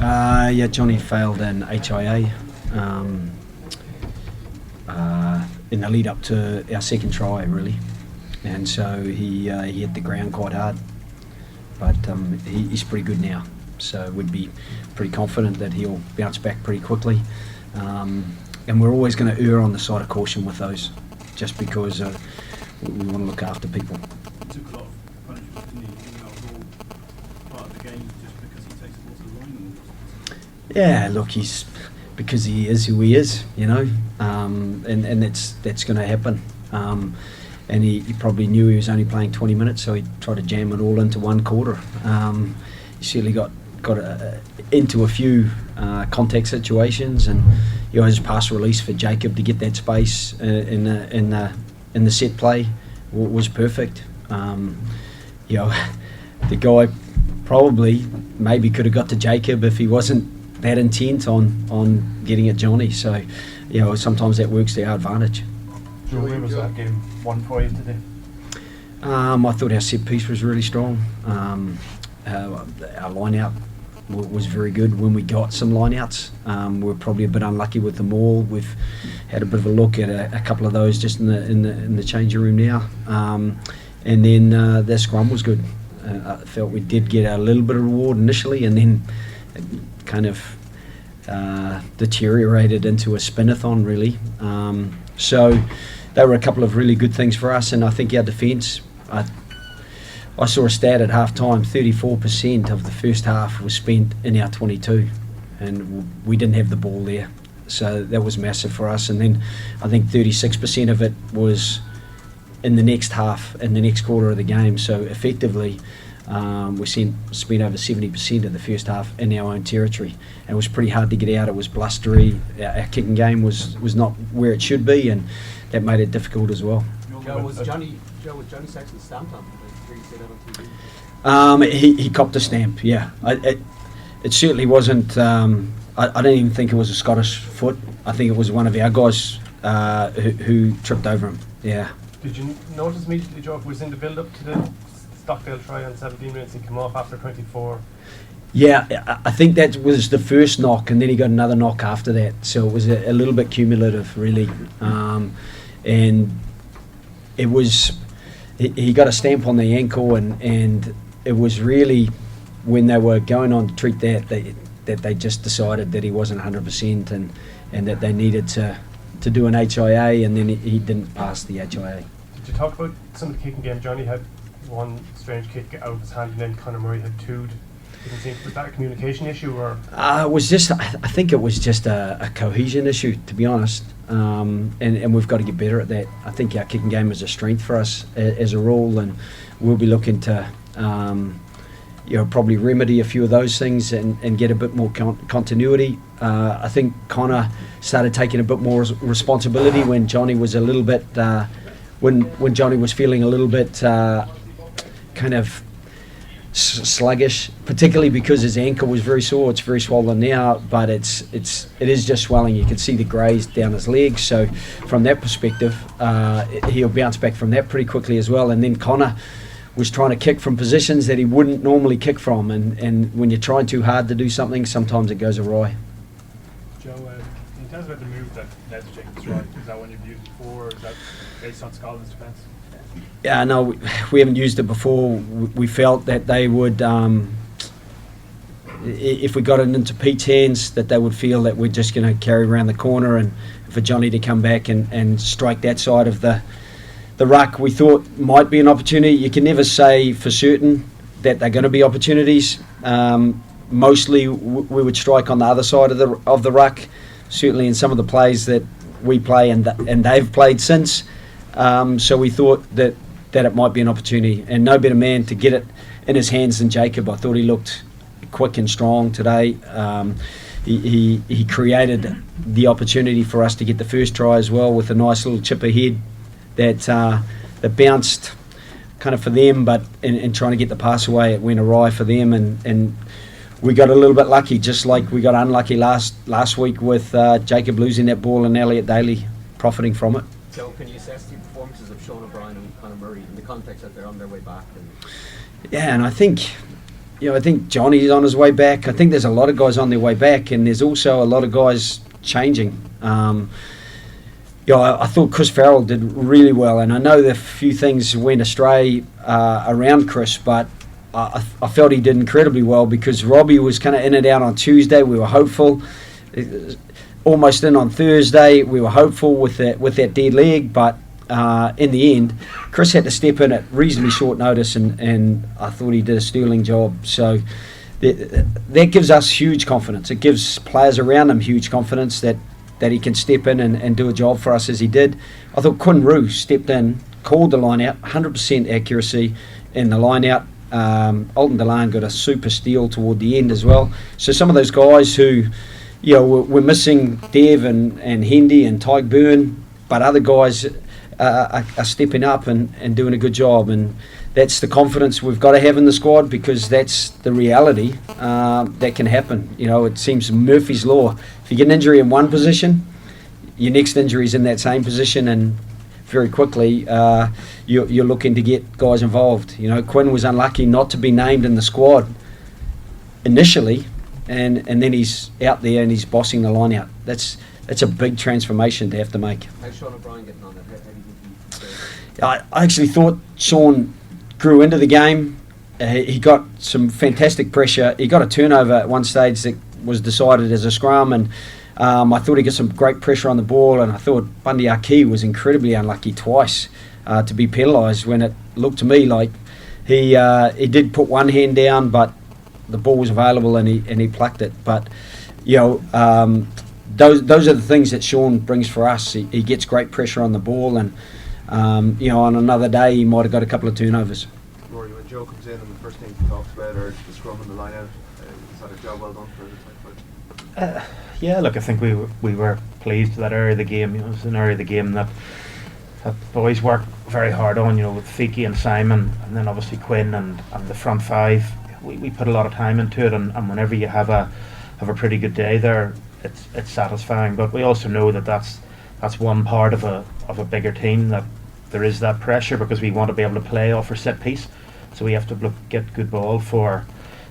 Yeah, Johnny failed in HIA in the lead up to our second try, really, and so he hit the ground quite hard. But he's pretty good now, so we'd be pretty confident that he'll bounce back pretty quickly. And we're always going to err on the side of caution with those, just because we want to look after people. He took a lot of punishment, didn't he? That was all part of the game, just because he takes the ball to the line. Yeah, look, he's because he is who he is, you know, and that's going to happen. And he probably knew he was only playing 20 minutes, so he tried to jam it all into one quarter. He certainly got into a few contact situations, and his pass release for Jacob to get that space in the set play was perfect. The guy probably maybe could have got to Jacob if he wasn't that intent on getting at Johnny. So, sometimes that works to our advantage. Joe, where was that game won for you today? I thought our set piece was really strong. Our line out was very good when we got some line outs. We're probably a bit unlucky with them all. We've had a bit of a look at a couple of those just in the changing room now. And then their scrum was good. I felt we did get a little bit of reward initially, and then it kind of deteriorated into a spin-a-thon, really. So they were a couple of really good things for us, and I think our defence, I saw a stat at half-time, 34% of the first half was spent in our 22, and we didn't have the ball there. So that was massive for us. And then I think 36% of it was in the next half, in the next quarter of the game. So effectively, we spent over 70% of the first half in our own territory. And it was pretty hard to get out. It was blustery. Our kicking game was not where it should be, and that made it difficult as well. Was Johnny Sexton stamped on? Did you say that on TV? He copped a stamp, yeah. It certainly wasn't, I don't even think it was a Scottish foot. I think it was one of our guys who tripped over him, yeah. Did you notice immediately, Joe, if it was in the build-up to the Stockdale try on 17 minutes and came off after 24? Yeah, I think that was the first knock, and then he got another knock after that. So it was a little bit cumulative, really. And it was, he got a stamp on the ankle, and it was really when they were going on to treat that they just decided that he wasn't 100% and that they needed to do an HIA, and then he didn't pass the HIA. Did you talk about some of the kicking game? Johnny had one strange kick out of his hand, and then Conor Murray had two. Was that a communication issue, or? It was just, I think it was just a cohesion issue, to be honest. And we've got to get better at that. I think our kicking game is a strength for us as a rule, and we'll be looking to probably remedy a few of those things and get a bit more continuity. I think Conor started taking a bit more responsibility when Johnny was a little bit when Johnny was feeling a little bit kind of sluggish, particularly because his ankle was very sore. It's very swollen now, but it is just swelling. You can see the greys down his legs. So from that perspective, he'll bounce back from that pretty quickly as well. And then Conor was trying to kick from positions that he wouldn't normally kick from, and when you're trying too hard to do something, sometimes it goes awry. Joe, can you tell us about the move that led to Jacob's try? Is that one you've used before, or is that based on Scotland's defence? Yeah, no, we haven't used it before. We felt that they would, if we got it into Pete's hands, that they would feel that we're just going to carry around the corner, and for Johnny to come back and strike that side of the ruck, we thought might be an opportunity. You can never say for certain that they're going to be opportunities. Mostly we would strike on the other side of the ruck, certainly in some of the plays that we play and they've played since. So we thought that it might be an opportunity, and no better man to get it in his hands than Jacob. I thought he looked quick and strong today. He created the opportunity for us to get the first try as well with a nice little chip ahead that bounced kind of for them, but in trying to get the pass away, it went awry for them, and we got a little bit lucky, just like we got unlucky last week with Jacob losing that ball and Elliot Daly profiting from it. So can you assess the performances of Sean O'Brien and Conor Murray in the context that they're on their way back? Yeah, and I think I think Johnny's on his way back. I think there's a lot of guys on their way back, and there's also a lot of guys changing. I thought Chris Farrell did really well, and I know that a few things went astray around Chris, but I felt he did incredibly well because Robbie was kind of in and out on Tuesday. We were hopeful. Almost in on Thursday. We were hopeful with that dead leg, but in the end, Chris had to step in at reasonably short notice, and I thought he did a sterling job. So that gives us huge confidence. It gives players around him huge confidence that he can step in and do a job for us as he did. I thought Quinn Rue stepped in, called the line out, 100% accuracy in the line out. Alton Delan got a super steal toward the end as well. So some of those guys who, we're missing Dev and Hendy and Tyke Byrne, but other guys are stepping up and doing a good job, and that's the confidence we've got to have in the squad, because that's the reality that can happen. It seems Murphy's Law. If you get an injury in one position, your next injury is in that same position, and very quickly you're looking to get guys involved. Quinn was unlucky not to be named in the squad initially, and then he's out there and he's bossing the line out. That's a big transformation to have to make. How's Sean O'Brien getting on that? How do you think he I actually thought Sean grew into the game. He got some fantastic pressure. He got a turnover at one stage that was decided as a scrum, and I thought he got some great pressure on the ball, and I thought Bundy Aki was incredibly unlucky twice to be penalised, when it looked to me like he did put one hand down, but the ball was available and he plucked it. But those are the things that Sean brings for us. He gets great pressure on the ball, and on another day he might have got a couple of turnovers. Rory, when Joe comes in and the first thing he talks about are the scrum and the line out, is that a job well done for the type fight? Yeah, look, I think we were pleased with that area of the game. It was an area of the game that boys worked very hard on, with Fiki and Simon, and then obviously Quinn and the front five. We put a lot of time into it, and whenever you have a pretty good day there, it's satisfying. But we also know that that's one part of a bigger team, that there is that pressure, because we want to be able to play off our set piece, so we have to get good ball for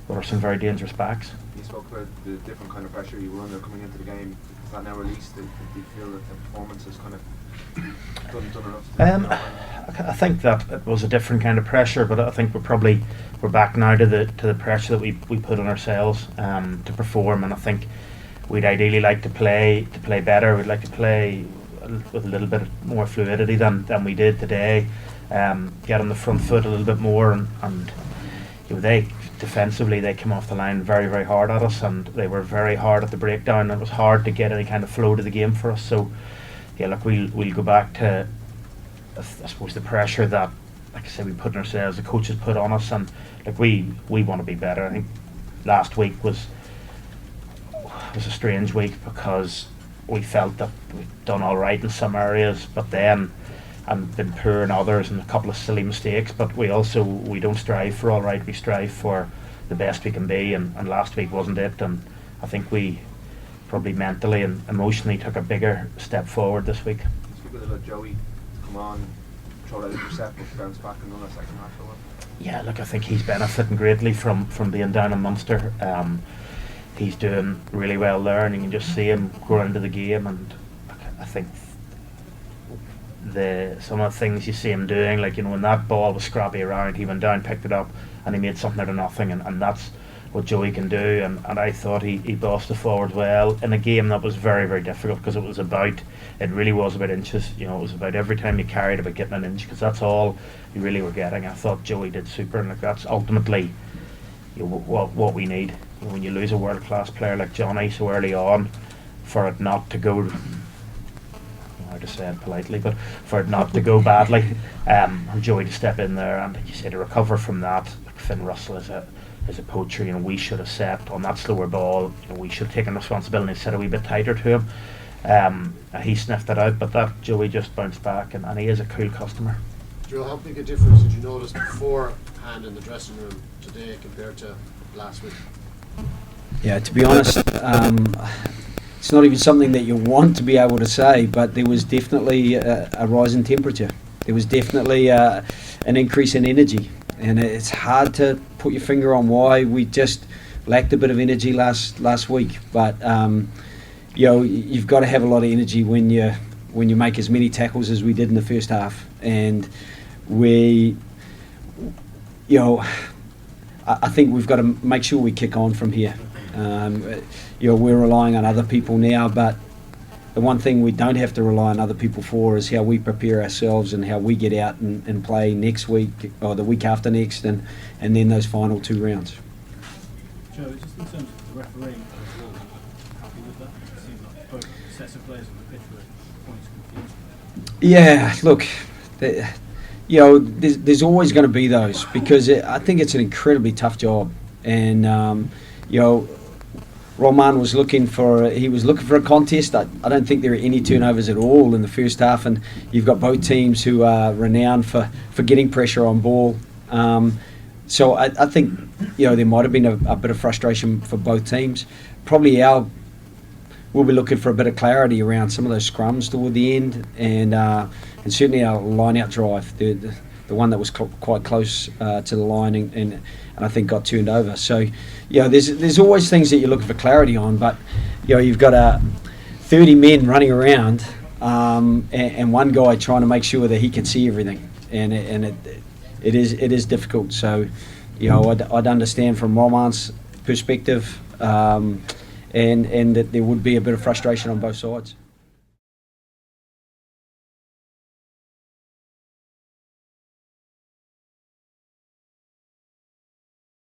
what are some very dangerous backs. You spoke about the different kind of pressure you were under coming into the game. Is that now released? Do you feel that the performance has kind of done enough? I think that it was a different kind of pressure, but I think we're back now to the pressure that we put on ourselves to perform, and I think we'd ideally like to play better. We'd like to play with a little bit more fluidity than we did today. Get on the front foot a little bit more, and they defensively they came off the line very, very hard at us, and they were very hard at the breakdown. It was hard to get any kind of flow to the game for us. So yeah, look, we'll go back to I suppose the pressure that, like I said, we put on ourselves, the coaches put on us, and like we want to be better. I think last week was a strange week, because we felt that we'd done all right in some areas, but then and been poor in others, and a couple of silly mistakes. But we don't strive for all right, we strive for the best we can be, and last week wasn't it, and I think we probably mentally and emotionally took a bigger step forward this week. Speak a little about Joey to come on, throw that intercept, but bounce back and run that second half for a while. Yeah, look, I think he's benefiting greatly from being down in Munster. He's doing really well there, and you can just see him grow into the game, and I think some of the things you see him doing, like when that ball was scrappy around, he went down, picked it up, and he made something out of nothing, and that's what Joey can do. And I thought he bossed the forwards well in a game that was very, very difficult, because it really was about inches. It was about every time you carried about getting an inch, because that's all you really were getting. I thought Joey did super, and that's ultimately what we need. When you lose a world-class player like Johnny so early on, for it not to go, how to say it politely, but for it not to go badly, and Joey to step in there, and like you say, to recover from that. Like Finn Russell is a poacher, we should have set on that slower ball. We should have taken responsibility and set a wee bit tighter to him. He sniffed it out, but that Joey just bounced back, and he is a cool customer. Joe, how big a difference did you notice beforehand in the dressing room today compared to last week? Yeah, to be honest, it's not even something that you want to be able to say, but there was definitely a rise in temperature. There was definitely an increase in energy. and it's hard to put your finger on why. We just lacked a bit of energy last week, but you've got to have a lot of energy when you make as many tackles as we did in the first half, and I think we've got to make sure we kick on from here. We're relying on other people now, but the one thing we don't have to rely on other people for is how we prepare ourselves and how we get out and play next week or the week after next, and then those final 2 rounds. Joe, just in terms of the refereeing overall, happy with that? It seemed like both sets of players on the pitch were points confused. Yeah, look, there's always going to be those, because I think it's an incredibly tough job, and Roman was looking for a contest. I don't think there are any turnovers at all in the first half, and you've got both teams who are renowned for getting pressure on ball. So I think there might have been a bit of frustration for both teams. Probably we'll be looking for a bit of clarity around some of those scrums toward the end, and certainly our line-out drive, the one that was quite close to the line and I think got turned over. So, there's always things that you're looking for clarity on, but you've got 30 men running around and one guy trying to make sure that he can see everything, and it is difficult. So, I'd understand from Roman's perspective, and that there would be a bit of frustration on both sides.